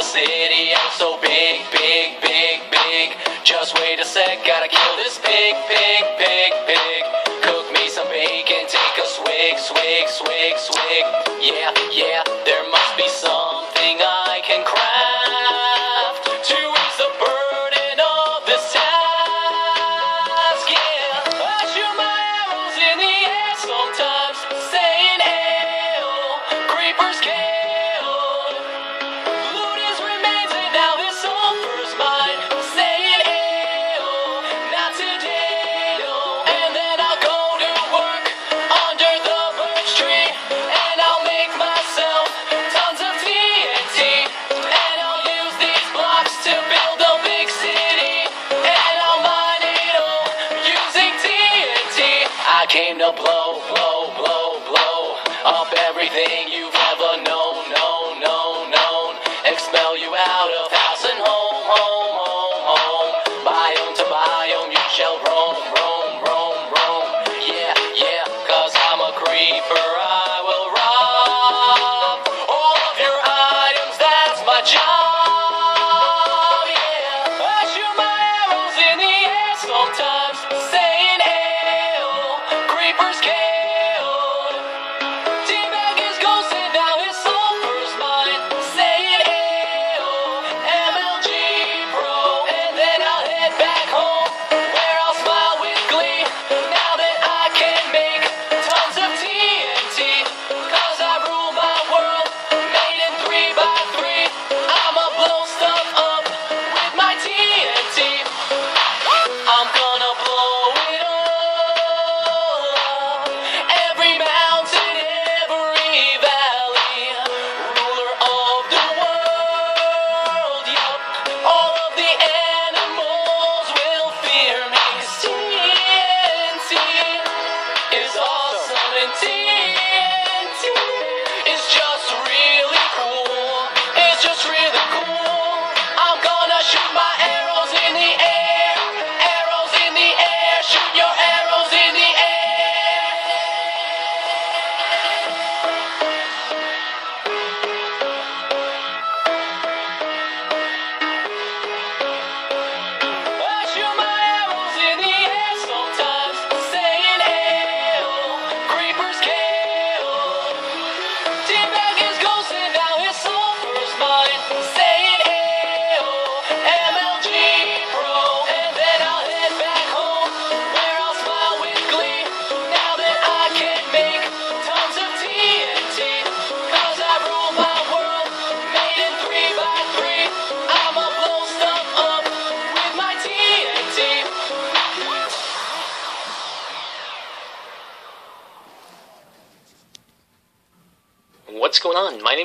city, I'm so big, big, big, big. Just wait a sec, gotta kill this pig, pig, pig, pig. Cook me some bacon, take a swig, swig, swig, swig. Yeah, yeah, there must be something I can craft to ease the burden of this task. Yeah, I shoot my arrows in the air sometimes, saying hail, creepers killed. Loot his remains and now his sulfur's mine, saying hail, not today, no. And then I'll go to work under the birch tree, and I'll make myself tons of TNT, and I'll use these blocks to build a big city, and I'll mine it all using TNT. I came to blow, blow, blow, blow up everything you've ever known, known, known, known. Expel you out of house and home, home, home, home. Biome to biome you shall roam, roam, roam, roam. Yeah, yeah, 'cause I'm a creeper, I will rob all of your items, that's my job. Yeah, I shoot my arrows in the air sometimes, saying hail, creepers killed. Teabag is ghost and now his sulfur's mine, saying hail, MLG Pro. And then I'll head back home, where I'll smile with glee, now that I can make tons of TNT. 'Cause I rule my world, made in 3x3. I'ma blow stuff up with my TNT. I'm gonna blow it up, every mountain, every valley. Ruler of the world, yup. All of the animals will fear me. TNT is awesome, and TNT is just really cool. It's just really cool. I'm gonna shoot my arrows in the air, arrows in the air, shoot your arrows in the air. I shoot my arrows in the air sometimes, saying hail, creepers killed. Teabag is ghost and now his sulfur's mine, saying hail, MLG Pro. And then I'll head back home, where I'll smile with glee, now that I can make tons of TNT. 'Cause I rule my world, made in 3x3. I'ma blow stuff up with my TNT. What's going on? My name